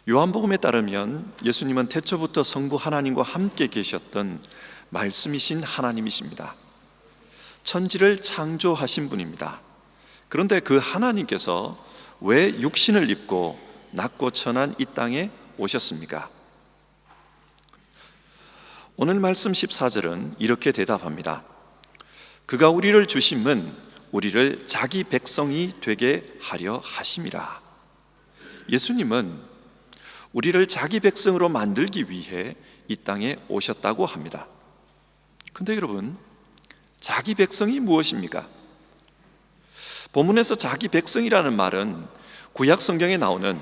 요한복음에 따르면 예수님은 태초부터 성부 하나님과 함께 계셨던 말씀이신 하나님이십니다. 천지를 창조하신 분입니다. 그런데 그 하나님께서 왜 육신을 입고 낮고 천한 이 땅에 오셨습니까? 오늘 말씀 14절은 이렇게 대답합니다. 그가 우리를 주심은 우리를 자기 백성이 되게 하려 하심이라. 예수님은 우리를 자기 백성으로 만들기 위해 이 땅에 오셨다고 합니다. 근데 여러분, 자기 백성이 무엇입니까? 본문에서 자기 백성이라는 말은 구약 성경에 나오는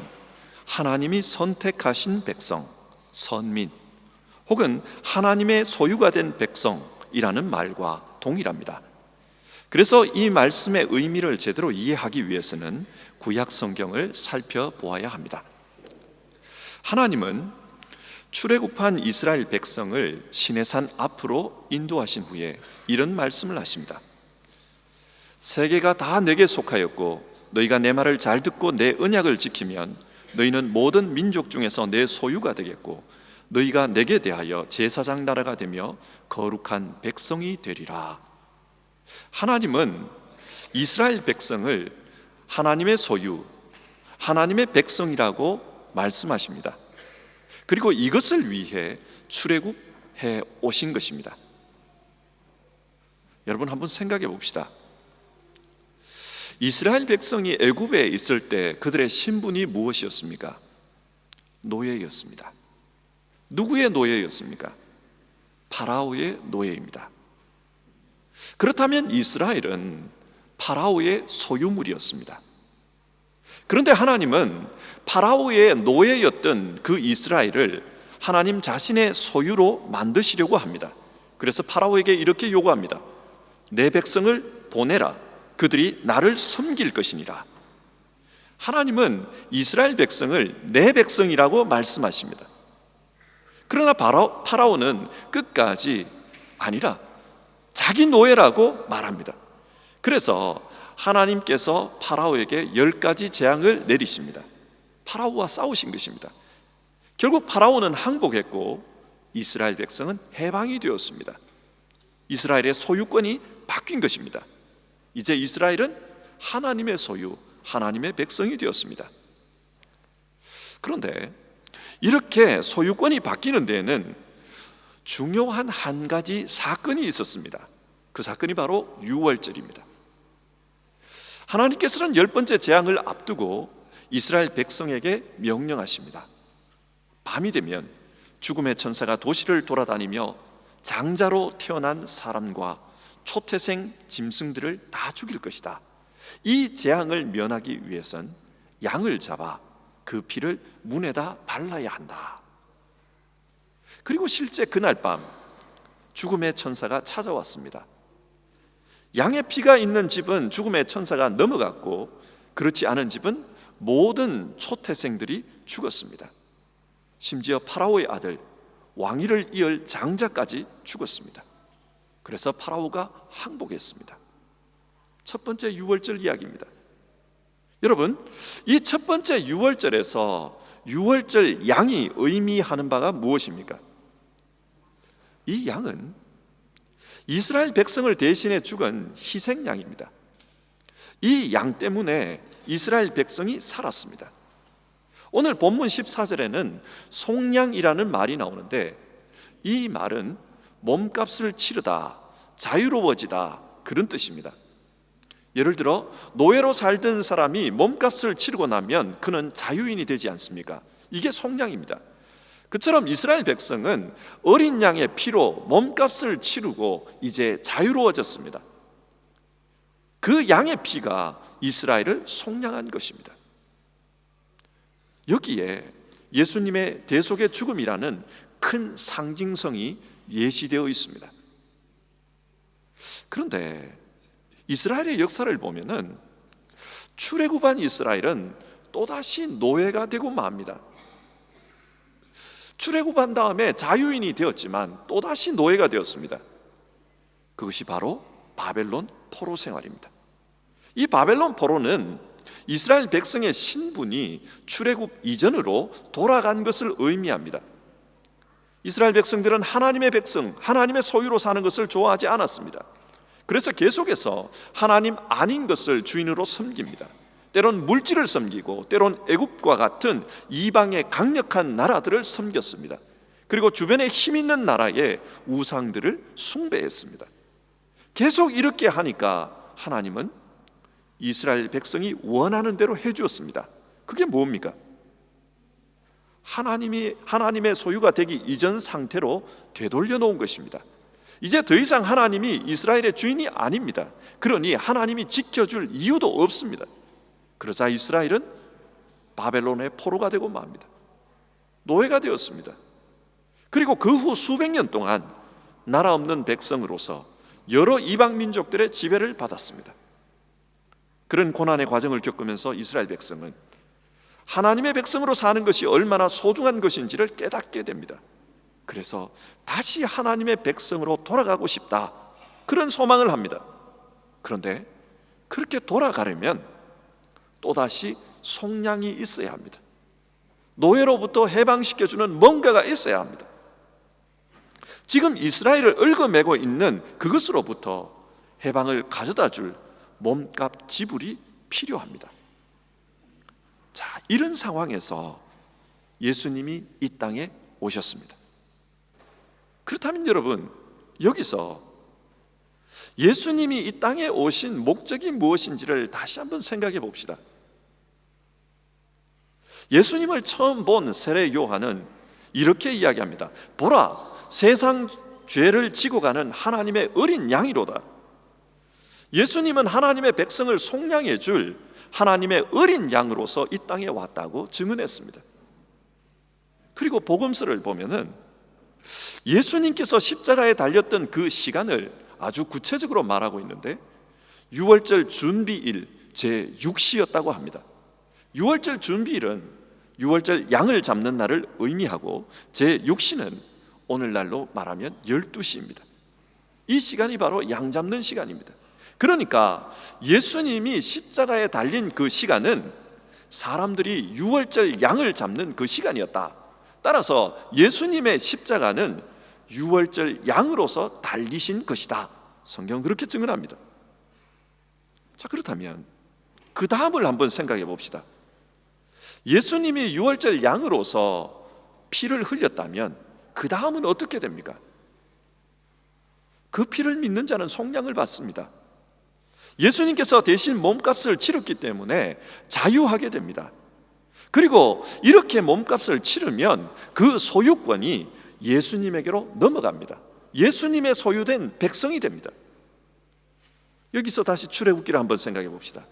하나님이 선택하신 백성, 선민, 혹은 하나님의 소유가 된 백성이라는 말과 동일합니다. 그래서 이 말씀의 의미를 제대로 이해하기 위해서는 구약 성경을 살펴보아야 합니다. 하나님은 출애굽한 이스라엘 백성을 시내산 앞으로 인도하신 후에 이런 말씀을 하십니다. 세계가 다 내게 속하였고 너희가 내 말을 잘 듣고 내 언약을 지키면 너희는 모든 민족 중에서 내 소유가 되겠고 너희가 내게 대하여 제사장 나라가 되며 거룩한 백성이 되리라. 하나님은 이스라엘 백성을 하나님의 소유, 하나님의 백성이라고 말씀하십니다. 그리고 이것을 위해 출애굽해 오신 것입니다. 여러분, 한번 생각해 봅시다. 이스라엘 백성이 애굽에 있을 때 그들의 신분이 무엇이었습니까? 노예였습니다. 누구의 노예였습니까? 파라오의 노예입니다. 그렇다면 이스라엘은 파라오의 소유물이었습니다. 그런데 하나님은 파라오의 노예였던 그 이스라엘을 하나님 자신의 소유로 만드시려고 합니다. 그래서 파라오에게 이렇게 요구합니다. 내 백성을 보내라. 그들이 나를 섬길 것이니라. 하나님은 이스라엘 백성을 내 백성이라고 말씀하십니다. 그러나 파라오는 끝까지 아니라 자기 노예라고 말합니다. 그래서 하나님께서 파라오에게 10가지 재앙을 내리십니다. 파라오와 싸우신 것입니다. 결국 파라오는 항복했고 이스라엘 백성은 해방이 되었습니다. 이스라엘의 소유권이 바뀐 것입니다. 이제 이스라엘은 하나님의 소유, 하나님의 백성이 되었습니다. 그런데 이렇게 소유권이 바뀌는 데에는 중요한 한 가지 사건이 있었습니다. 그 사건이 바로 유월절입니다. 하나님께서는 10번째 재앙을 앞두고 이스라엘 백성에게 명령하십니다. 밤이 되면 죽음의 천사가 도시를 돌아다니며 장자로 태어난 사람과 초태생 짐승들을 다 죽일 것이다. 이 재앙을 면하기 위해선 양을 잡아 그 피를 문에다 발라야 한다. 그리고 실제 그날 밤 죽음의 천사가 찾아왔습니다. 양의 피가 있는 집은 죽음의 천사가 넘어갔고 그렇지 않은 집은 모든 초태생들이 죽었습니다. 심지어 파라오의 아들 왕위를 이을 장자까지 죽었습니다. 그래서 파라오가 항복했습니다. 첫 번째 유월절 이야기입니다. 여러분, 이 첫 번째 유월절에서 유월절 양이 의미하는 바가 무엇입니까? 이 양은 이스라엘 백성을 대신해 죽은 희생양입니다. 이 양 때문에 이스라엘 백성이 살았습니다. 오늘 본문 14절에는 속량이라는 말이 나오는데 이 말은 몸값을 치르다, 자유로워지다 그런 뜻입니다. 예를 들어 노예로 살던 사람이 몸값을 치르고 나면 그는 자유인이 되지 않습니까? 이게 속량입니다. 그처럼 이스라엘 백성은 어린 양의 피로 몸값을 치르고 이제 자유로워졌습니다. 그 양의 피가 이스라엘을 속량한 것입니다. 여기에 예수님의 대속의 죽음이라는 큰 상징성이 예시되어 있습니다. 그런데 이스라엘의 역사를 보면은 출애굽한 이스라엘은 또다시 노예가 되고 맙니다. 출애굽한 다음에 자유인이 되었지만 또다시 노예가 되었습니다. 그것이 바로 바벨론 포로 생활입니다. 이 바벨론 포로는 이스라엘 백성의 신분이 출애굽 이전으로 돌아간 것을 의미합니다. 이스라엘 백성들은 하나님의 백성, 하나님의 소유로 사는 것을 좋아하지 않았습니다. 그래서 계속해서 하나님 아닌 것을 주인으로 섬깁니다. 때론 물질을 섬기고 때론 애굽과 같은 이방의 강력한 나라들을 섬겼습니다. 그리고 주변에 힘 있는 나라의 우상들을 숭배했습니다. 계속 이렇게 하니까 하나님은 이스라엘 백성이 원하는 대로 해주었습니다. 그게 뭡니까? 하나님의 소유가 되기 이전 상태로 되돌려 놓은 것입니다. 이제 더 이상 하나님이 이스라엘의 주인이 아닙니다. 그러니 하나님이 지켜줄 이유도 없습니다. 그러자 이스라엘은 바벨론의 포로가 되고 맙니다. 노예가 되었습니다. 그리고 그 후 수백 년 동안 나라 없는 백성으로서 여러 이방 민족들의 지배를 받았습니다. 그런 고난의 과정을 겪으면서 이스라엘 백성은 하나님의 백성으로 사는 것이 얼마나 소중한 것인지를 깨닫게 됩니다. 그래서 다시 하나님의 백성으로 돌아가고 싶다, 그런 소망을 합니다. 그런데 그렇게 돌아가려면 또다시 속량이 있어야 합니다. 노예로부터 해방시켜주는 뭔가가 있어야 합니다. 지금 이스라엘을 얽어매고 있는 그것으로부터 해방을 가져다 줄 몸값 지불이 필요합니다. 자, 이런 상황에서 예수님이 이 땅에 오셨습니다. 그렇다면 여러분, 여기서 예수님이 이 땅에 오신 목적이 무엇인지를 다시 한번 생각해 봅시다. 예수님을 처음 본 세례 요한은 이렇게 이야기합니다. 보라, 세상 죄를 지고 가는 하나님의 어린 양이로다. 예수님은 하나님의 백성을 속량해 줄 하나님의 어린 양으로서 이 땅에 왔다고 증언했습니다. 그리고 복음서를 보면은 예수님께서 십자가에 달렸던 그 시간을 아주 구체적으로 말하고 있는데, 유월절 준비일 제6시였다고 합니다. 유월절 준비일은 유월절 양을 잡는 날을 의미하고, 제6시는 오늘날로 말하면 12시입니다. 이 시간이 바로 양 잡는 시간입니다. 그러니까 예수님이 십자가에 달린 그 시간은 사람들이 유월절 양을 잡는 그 시간이었다. 따라서 예수님의 십자가는 유월절 양으로서 달리신 것이다. 성경은 그렇게 증언합니다. 자, 그렇다면 그 다음을 한번 생각해 봅시다. 예수님이 유월절 양으로서 피를 흘렸다면 그 다음은 어떻게 됩니까? 그 피를 믿는 자는 속량을 받습니다. 예수님께서 대신 몸값을 치렀기 때문에 자유하게 됩니다. 그리고 이렇게 몸값을 치르면 그 소유권이 예수님에게로 넘어갑니다. 예수님의 소유된 백성이 됩니다. 여기서 다시 출애굽기를 한번 생각해 봅시다.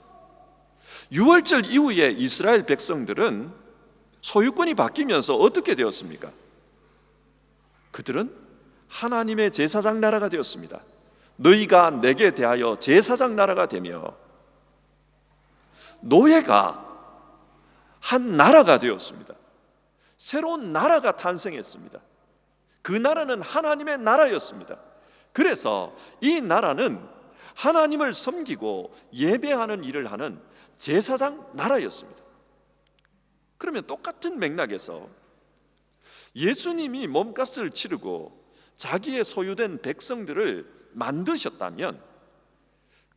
유월절 이후에 이스라엘 백성들은 소유권이 바뀌면서 어떻게 되었습니까? 그들은 하나님의 제사장 나라가 되었습니다. 너희가 내게 대하여 제사장 나라가 되며, 노예가 한 나라가 되었습니다. 새로운 나라가 탄생했습니다. 그 나라는 하나님의 나라였습니다. 그래서 이 나라는 하나님을 섬기고 예배하는 일을 하는 제사장 나라였습니다. 그러면 똑같은 맥락에서 예수님이 몸값을 치르고 자기의 소유된 백성들을 만드셨다면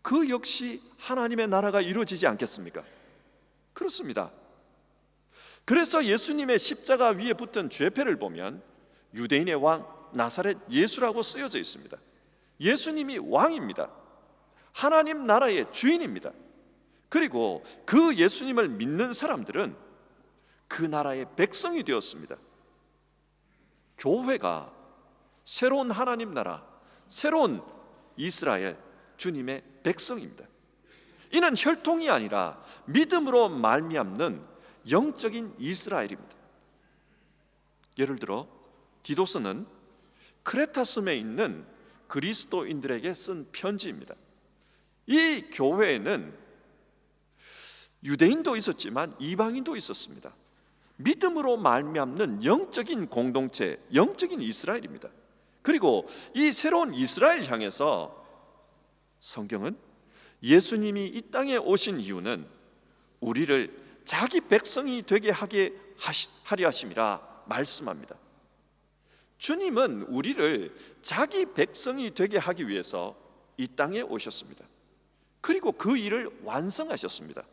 그 역시 하나님의 나라가 이루어지지 않겠습니까? 그렇습니다. 그래서 예수님의 십자가 위에 붙은 죄패를 보면 유대인의 왕 나사렛 예수라고 쓰여져 있습니다. 예수님이 왕입니다. 하나님 나라의 주인입니다. 그리고 그 예수님을 믿는 사람들은 그 나라의 백성이 되었습니다. 교회가 새로운 하나님 나라, 새로운 이스라엘 주님의 백성입니다. 이는 혈통이 아니라 믿음으로 말미암는 영적인 이스라엘입니다. 예를 들어 디도스는 크레타 섬에 있는 그리스도인들에게 쓴 편지입니다. 이 교회에는 유대인도 있었지만 이방인도 있었습니다. 믿음으로 말미암는 영적인 공동체, 영적인 이스라엘입니다. 그리고 이 새로운 이스라엘 향해서 성경은 예수님이 이 땅에 오신 이유는 우리를 자기 백성이 되게 하려 하심이라 말씀합니다. 주님은 우리를 자기 백성이 되게 하기 위해서 이 땅에 오셨습니다. 그리고 그 일을 완성하셨습니다.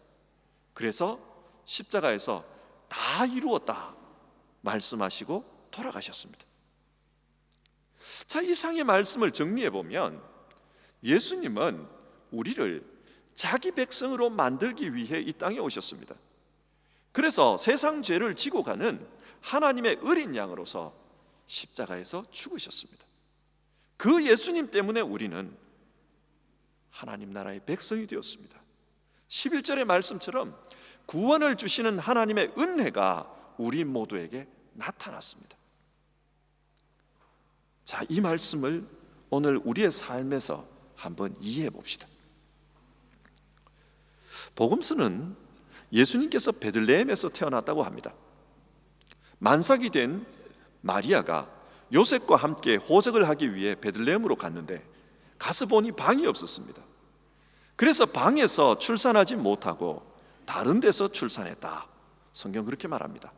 그래서 십자가에서 다 이루었다 말씀하시고 돌아가셨습니다. 자, 이상의 말씀을 정리해 보면 예수님은 우리를 자기 백성으로 만들기 위해 이 땅에 오셨습니다. 그래서 세상 죄를 지고 가는 하나님의 어린 양으로서 십자가에서 죽으셨습니다. 그 예수님 때문에 우리는 하나님 나라의 백성이 되었습니다. 11절의 말씀처럼 구원을 주시는 하나님의 은혜가 우리 모두에게 나타났습니다. 자, 이 말씀을 오늘 우리의 삶에서 한번 이해해 봅시다. 복음서는 예수님께서 베들레헴에서 태어났다고 합니다. 만삭이 된 마리아가 요셉과 함께 호적을 하기 위해 베들레헴으로 갔는데 가서 보니 방이 없었습니다. 그래서 방에서 출산하지 못하고 다른 데서 출산했다. 성경 그렇게 말합니다.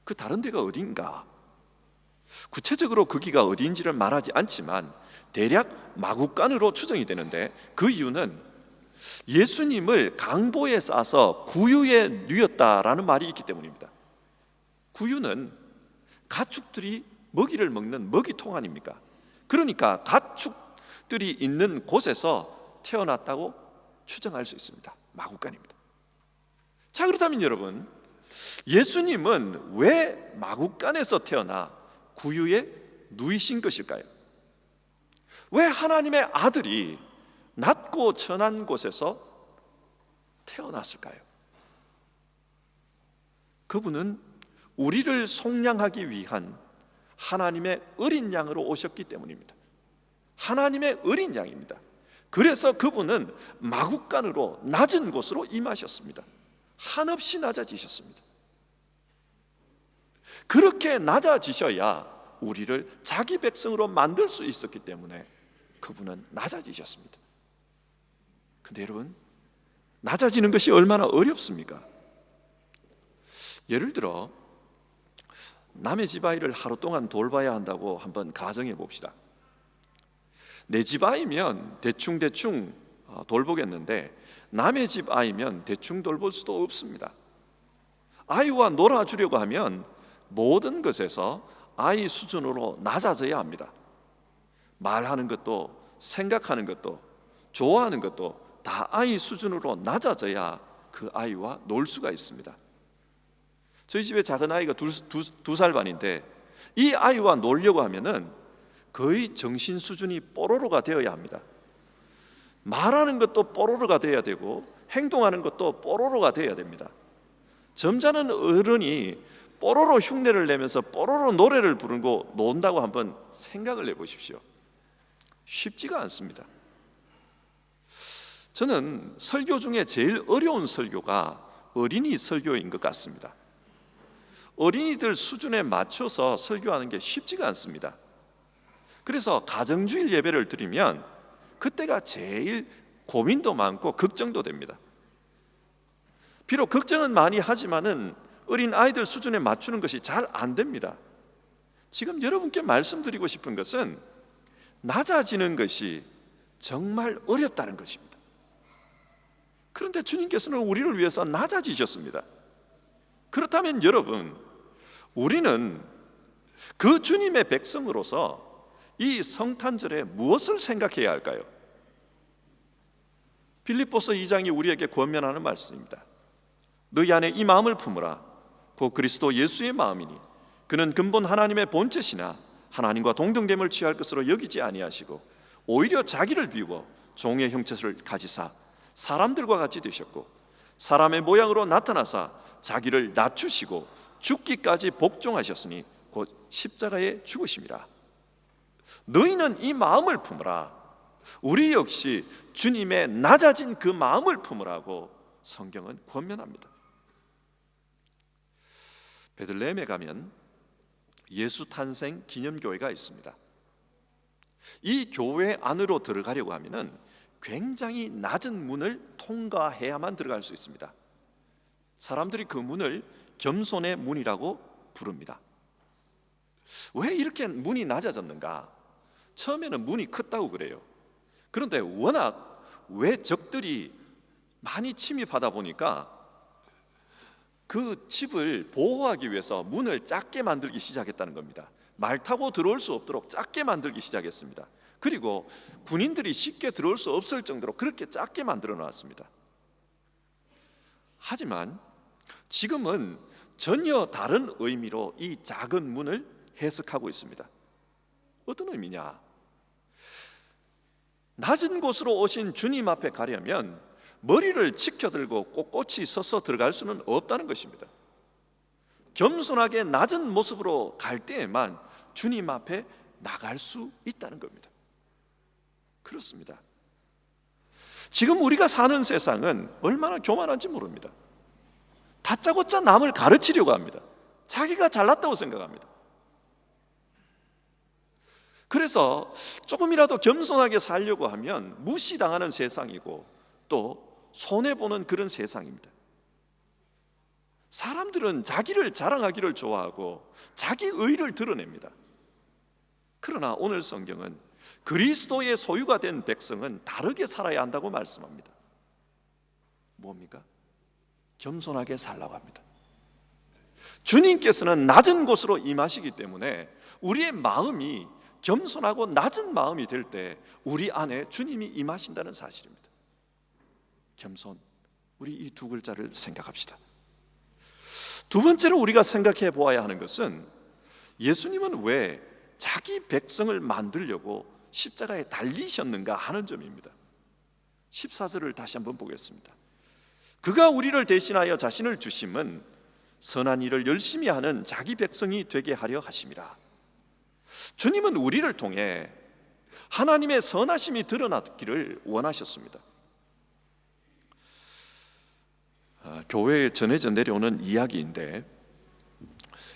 그 다른 데가 어딘가? 구체적으로 거기가 어디인지를 말하지 않지만 대략 마국간으로 추정이 되는데, 그 이유는 예수님을 강보에 싸서 구유에 누였다라는 말이 있기 때문입니다. 구유는 가축들이 먹이를 먹는 먹이통 아닙니까? 그러니까 가축들이 있는 곳에서 태어났다고 추정할 수 있습니다. 마국간입니다. 자, 그렇다면 여러분, 예수님은 왜 마국간에서 태어나 구유에 누이신 것일까요? 왜 하나님의 아들이 낮고 천한 곳에서 태어났을까요? 그분은 우리를 속량하기 위한 하나님의 어린 양으로 오셨기 때문입니다. 하나님의 어린 양입니다. 그래서 그분은 마국간으로 낮은 곳으로 임하셨습니다. 한없이 낮아지셨습니다. 그렇게 낮아지셔야 우리를 자기 백성으로 만들 수 있었기 때문에 그분은 낮아지셨습니다. 근데 여러분, 낮아지는 것이 얼마나 어렵습니까? 예를 들어 남의 집 아이를 하루 동안 돌봐야 한다고 한번 가정해 봅시다. 내 집 아이면 대충 돌보겠는데 남의 집 아이면 대충 돌볼 수도 없습니다. 아이와 놀아주려고 하면 모든 것에서 아이 수준으로 낮아져야 합니다. 말하는 것도, 생각하는 것도, 좋아하는 것도 다 아이 수준으로 낮아져야 그 아이와 놀 수가 있습니다. 저희 집에 작은 아이가 두 살 반인데 이 아이와 놀려고 하면은 거의 정신 수준이 뽀로로가 되어야 합니다. 말하는 것도 뽀로로가 되어야 되고 행동하는 것도 뽀로로가 되어야 됩니다. 점잖은 어른이 뽀로로 흉내를 내면서 뽀로로 노래를 부르고 논다고 한번 생각을 해보십시오. 쉽지가 않습니다. 저는 설교 중에 제일 어려운 설교가 어린이 설교인 것 같습니다. 어린이들 수준에 맞춰서 설교하는 게 쉽지가 않습니다. 그래서 가정주일 예배를 드리면 그때가 제일 고민도 많고 걱정도 됩니다. 비록 걱정은 많이 하지만은 어린 아이들 수준에 맞추는 것이 잘 안 됩니다. 지금 여러분께 말씀드리고 싶은 것은 낮아지는 것이 정말 어렵다는 것입니다. 그런데 주님께서는 우리를 위해서 낮아지셨습니다. 그렇다면 여러분, 우리는 그 주님의 백성으로서 이 성탄절에 무엇을 생각해야 할까요? 빌립보서 2장이 우리에게 권면하는 말씀입니다. 너희 안에 이 마음을 품으라. 곧 그리스도 예수의 마음이니 그는 근본 하나님의 본체시나 하나님과 동등됨을 취할 것으로 여기지 아니하시고 오히려 자기를 비우고 종의 형체를 가지사 사람들과 같이 되셨고 사람의 모양으로 나타나사 자기를 낮추시고 죽기까지 복종하셨으니 곧 십자가에 죽으심이라. 너희는 이 마음을 품으라. 우리 역시 주님의 낮아진 그 마음을 품으라고 성경은 권면합니다. 베들레헴에 가면 예수 탄생 기념교회가 있습니다. 이 교회 안으로 들어가려고 하면은 굉장히 낮은 문을 통과해야만 들어갈 수 있습니다. 사람들이 그 문을 겸손의 문이라고 부릅니다. 왜 이렇게 문이 낮아졌는가? 처음에는 문이 컸다고 그래요. 그런데 워낙 왜 적들이 많이 침입하다 보니까 그 집을 보호하기 위해서 문을 작게 만들기 시작했다는 겁니다. 말 타고 들어올 수 없도록 작게 만들기 시작했습니다. 그리고 군인들이 쉽게 들어올 수 없을 정도로 그렇게 작게 만들어 놨습니다. 하지만 지금은 전혀 다른 의미로 이 작은 문을 해석하고 있습니다. 어떤 의미냐? 낮은 곳으로 오신 주님 앞에 가려면 머리를 치켜들고 꼿꼿이 서서 들어갈 수는 없다는 것입니다. 겸손하게 낮은 모습으로 갈 때에만 주님 앞에 나갈 수 있다는 겁니다. 그렇습니다. 지금 우리가 사는 세상은 얼마나 교만한지 모릅니다. 다짜고짜 남을 가르치려고 합니다. 자기가 잘났다고 생각합니다. 그래서 조금이라도 겸손하게 살려고 하면 무시당하는 세상이고 또 손해보는 그런 세상입니다. 사람들은 자기를 자랑하기를 좋아하고 자기 의를 드러냅니다. 그러나 오늘 성경은 그리스도의 소유가 된 백성은 다르게 살아야 한다고 말씀합니다. 뭡니까? 겸손하게 살라고 합니다. 주님께서는 낮은 곳으로 임하시기 때문에 우리의 마음이 겸손하고 낮은 마음이 될 때 우리 안에 주님이 임하신다는 사실입니다. 겸손, 우리 이 두 글자를 생각합시다. 두 번째로 우리가 생각해 보아야 하는 것은 예수님은 왜 자기 백성을 만들려고 십자가에 달리셨는가 하는 점입니다. 14절을 다시 한번 보겠습니다. 그가 우리를 대신하여 자신을 주심은 선한 일을 열심히 하는 자기 백성이 되게 하려 하심이라. 주님은 우리를 통해 하나님의 선하심이 드러나기를 원하셨습니다. 교회에 전해져 내려오는 이야기인데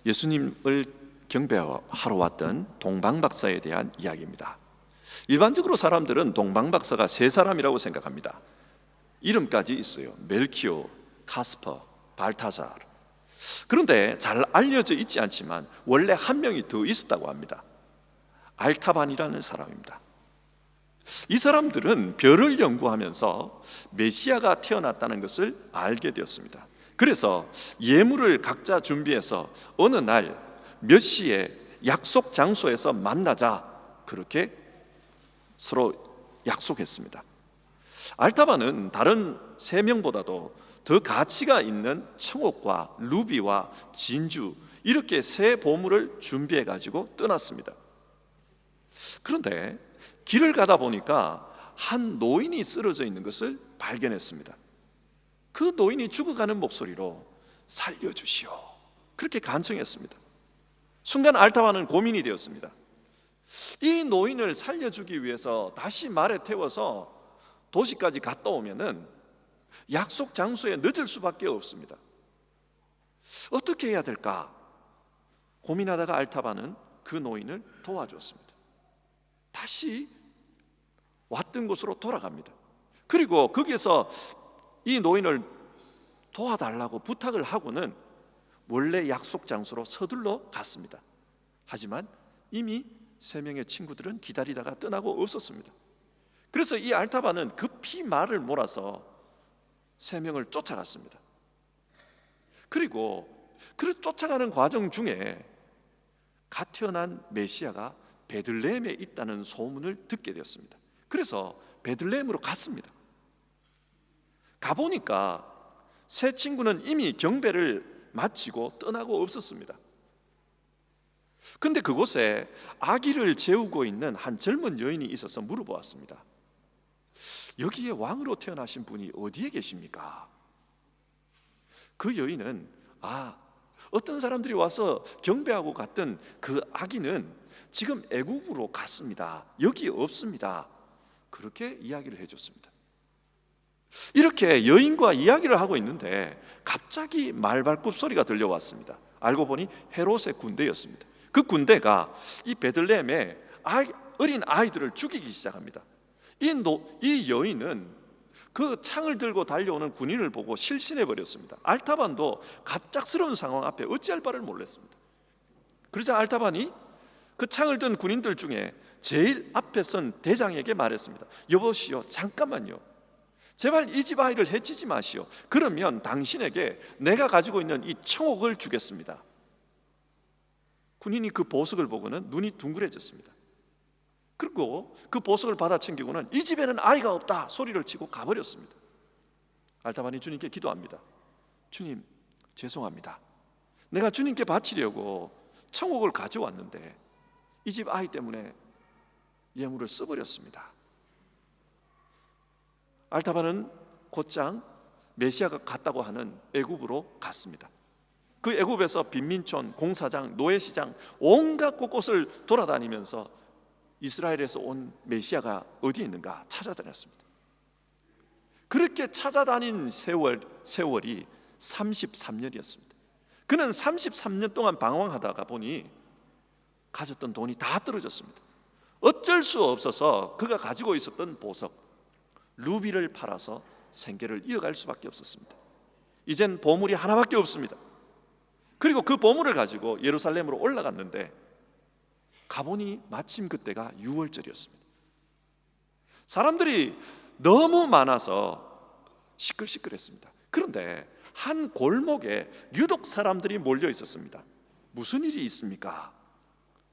예수님을 경배하러 왔던 동방박사에 대한 이야기입니다. 일반적으로 사람들은 동방박사가 세 사람이라고 생각합니다. 이름까지 있어요. 멜키오, 카스퍼, 발타사르. 그런데 잘 알려져 있지 않지만 원래 한 명이 더 있었다고 합니다. 알타반이라는 사람입니다. 이 사람들은 별을 연구하면서 메시아가 태어났다는 것을 알게 되었습니다. 그래서 예물을 각자 준비해서 어느 날 몇 시에 약속 장소에서 만나자 그렇게 서로 약속했습니다. 알타반은 다른 세 명보다도 더 가치가 있는 청옥과 루비와 진주 이렇게 세 보물을 준비해 가지고 떠났습니다. 그런데 길을 가다 보니까 한 노인이 쓰러져 있는 것을 발견했습니다. 그 노인이 죽어가는 목소리로 살려주시오 그렇게 간청했습니다. 순간 알타반은 고민이 되었습니다. 이 노인을 살려주기 위해서 다시 말에 태워서 도시까지 갔다 오면은 약속 장소에 늦을 수밖에 없습니다. 어떻게 해야 될까 고민하다가 알타반은 그 노인을 도와줬습니다. 다시 왔던 곳으로 돌아갑니다. 그리고 거기에서 이 노인을 도와달라고 부탁을 하고는 원래 약속 장소로 서둘러 갔습니다. 하지만 이미 세 명의 친구들은 기다리다가 떠나고 없었습니다. 그래서 이 알타반은 급히 말을 몰아서 세 명을 쫓아갔습니다. 그리고 그 쫓아가는 과정 중에 갓 태어난 메시아가 베들레헴에 있다는 소문을 듣게 되었습니다. 그래서 베들레헴으로 갔습니다. 가보니까 세 친구는 이미 경배를 마치고 떠나고 없었습니다. 근데 그곳에 아기를 재우고 있는 한 젊은 여인이 있어서 물어보았습니다. 여기에 왕으로 태어나신 분이 어디에 계십니까? 그 여인은 어떤 사람들이 와서 경배하고 갔던 그 아기는 지금 애굽으로 갔습니다. 여기 없습니다. 그렇게 이야기를 해줬습니다. 이렇게 여인과 이야기를 하고 있는데 갑자기 말발굽 소리가 들려왔습니다. 알고 보니 헤롯의 군대였습니다. 그 군대가 이 베들레헴에 어린 아이들을 죽이기 시작합니다. 이 여인은 그 창을 들고 달려오는 군인을 보고 실신해 버렸습니다. 알타반도 갑작스러운 상황 앞에 어찌할 바를 몰랐습니다. 그러자 알타반이 그 창을 든 군인들 중에 제일 앞에 선 대장에게 말했습니다. 여보시오, 잠깐만요. 제발 이 집 아이를 해치지 마시오. 그러면 당신에게 내가 가지고 있는 이 청옥을 주겠습니다. 군인이 그 보석을 보고는 눈이 둥그레졌습니다. 그리고 그 보석을 받아 챙기고는 이 집에는 아이가 없다 소리를 치고 가버렸습니다. 알타반이 주님께 기도합니다. 주님, 죄송합니다. 내가 주님께 바치려고 청옥을 가져왔는데 이 집 아이 때문에 예물을 써버렸습니다. 알타반은 곧장 메시아가 갔다고 하는 애굽으로 갔습니다. 그 애굽에서 빈민촌, 공사장, 노예시장 온갖 곳곳을 돌아다니면서 이스라엘에서 온 메시아가 어디 있는가 찾아다녔습니다. 그렇게 찾아다닌 세월이 33년이었습니다. 그는 33년 동안 방황하다가 보니 가졌던 돈이 다 떨어졌습니다. 어쩔 수 없어서 그가 가지고 있었던 보석 루비를 팔아서 생계를 이어갈 수밖에 없었습니다. 이젠 보물이 하나밖에 없습니다. 그리고 그 보물을 가지고 예루살렘으로 올라갔는데 가보니 마침 그때가 6월절이었습니다. 사람들이 너무 많아서 시끌시끌했습니다. 그런데 한 골목에 유독 사람들이 몰려 있었습니다. 무슨 일이 있습니까?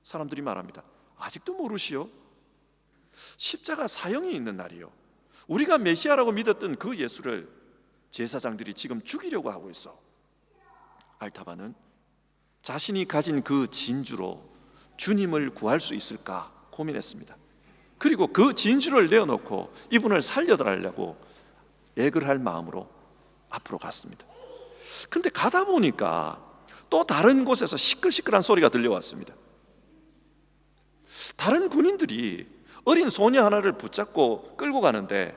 사람들이 말합니다. 아직도 모르시오? 십자가 사형이 있는 날이요. 우리가 메시아라고 믿었던 그 예수를 제사장들이 지금 죽이려고 하고 있어. 알타반은 자신이 가진 그 진주로 주님을 구할 수 있을까 고민했습니다. 그리고 그 진주를 내어놓고 이분을 살려달라고 애걸 할 마음으로 앞으로 갔습니다. 그런데 가다 보니까 또 다른 곳에서 시끌시끌한 소리가 들려왔습니다. 다른 군인들이 어린 소녀 하나를 붙잡고 끌고 가는데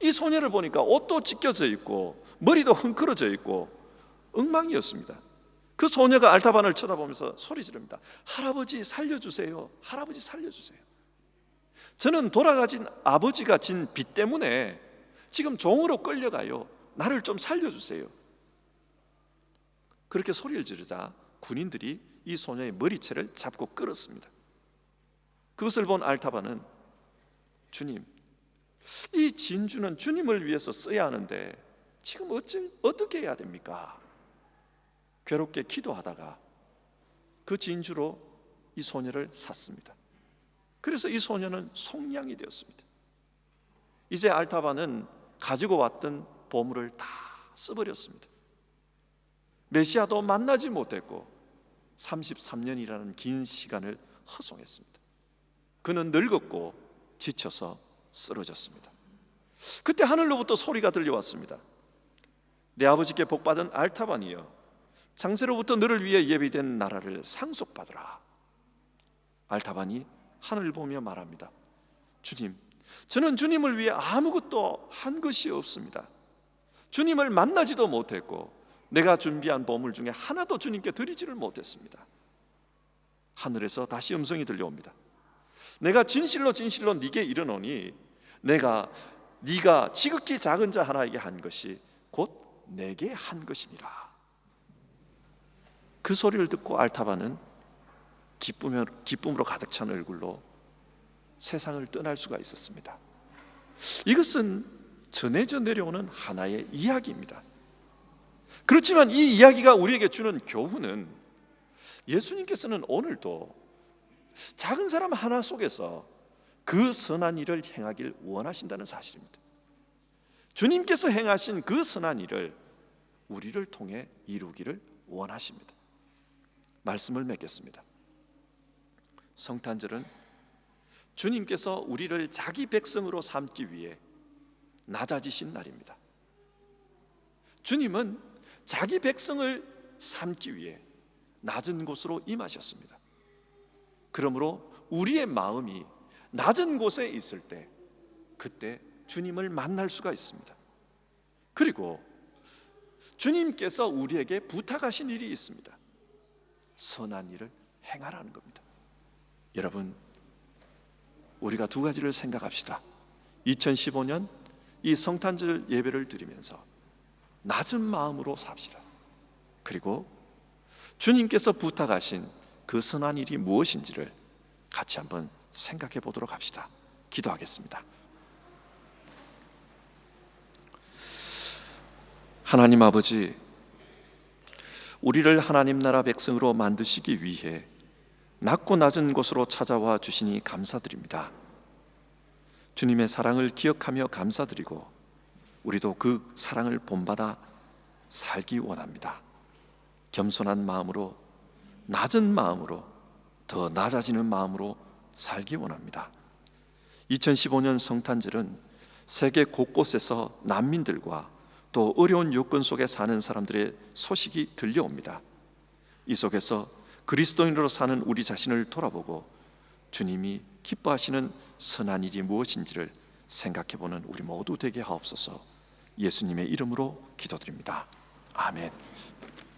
이 소녀를 보니까 옷도 찢겨져 있고 머리도 헝클어져 있고 엉망이었습니다. 그 소녀가 알타반을 쳐다보면서 소리 지릅니다. 할아버지 살려주세요. 할아버지 살려주세요. 저는 돌아가신 아버지가 진 빚 때문에 지금 종으로 끌려가요. 나를 좀 살려주세요. 그렇게 소리를 지르자 군인들이 이 소녀의 머리채를 잡고 끌었습니다. 그것을 본 알타반은 주님, 이 진주는 주님을 위해서 써야 하는데 지금 어떻게 해야 됩니까? 괴롭게 기도하다가 그 진주로 이 소녀를 샀습니다. 그래서 이 소녀는 속량이 되었습니다. 이제 알타반은 가지고 왔던 보물을 다 써버렸습니다. 메시아도 만나지 못했고 33년이라는 긴 시간을 허송했습니다. 그는 늙었고 지쳐서 쓰러졌습니다. 그때 하늘로부터 소리가 들려왔습니다. 내 아버지께 복받은 알타반이여, 창세로부터 너를 위해 예비된 나라를 상속받으라. 알타반이 하늘을 보며 말합니다. 주님, 저는 주님을 위해 아무것도 한 것이 없습니다. 주님을 만나지도 못했고 내가 준비한 보물 중에 하나도 주님께 드리지를 못했습니다. 하늘에서 다시 음성이 들려옵니다. 내가 진실로 진실로 네게 이르노니 네가 지극히 작은 자 하나에게 한 것이 곧 내게 한 것이니라. 그 소리를 듣고 알타반은 기쁨으로 가득 찬 얼굴로 세상을 떠날 수가 있었습니다. 이것은 전해져 내려오는 하나의 이야기입니다. 그렇지만 이 이야기가 우리에게 주는 교훈은 예수님께서는 오늘도 작은 사람 하나 속에서 그 선한 일을 행하길 원하신다는 사실입니다. 주님께서 행하신 그 선한 일을 우리를 통해 이루기를 원하십니다. 말씀을 맺겠습니다. 성탄절은 주님께서 우리를 자기 백성으로 삼기 위해 낮아지신 날입니다. 주님은 자기 백성을 삼기 위해 낮은 곳으로 임하셨습니다. 그러므로 우리의 마음이 낮은 곳에 있을 때 그때 주님을 만날 수가 있습니다. 그리고 주님께서 우리에게 부탁하신 일이 있습니다. 선한 일을 행하라는 겁니다. 여러분, 우리가 두 가지를 생각합시다. 2015년 이 성탄절 예배를 드리면서 낮은 마음으로 삽시다. 그리고 주님께서 부탁하신 그 선한 일이 무엇인지를 같이 한번 생각해 보도록 합시다. 기도하겠습니다. 하나님 아버지, 우리를 하나님 나라 백성으로 만드시기 위해 낮고 낮은 곳으로 찾아와 주시니 감사드립니다. 주님의 사랑을 기억하며 감사드리고 우리도 그 사랑을 본받아 살기 원합니다. 겸손한 마음으로, 낮은 마음으로, 더 낮아지는 마음으로 살기 원합니다. 2015년 성탄절은 세계 곳곳에서 난민들과 또 어려운 여건 속에 사는 사람들의 소식이 들려옵니다. 이 속에서 그리스도인으로 사는 우리 자신을 돌아보고 주님이 기뻐하시는 선한 일이 무엇인지를 생각해보는 우리 모두 되게 하옵소서. 예수님의 이름으로 기도드립니다. 아멘.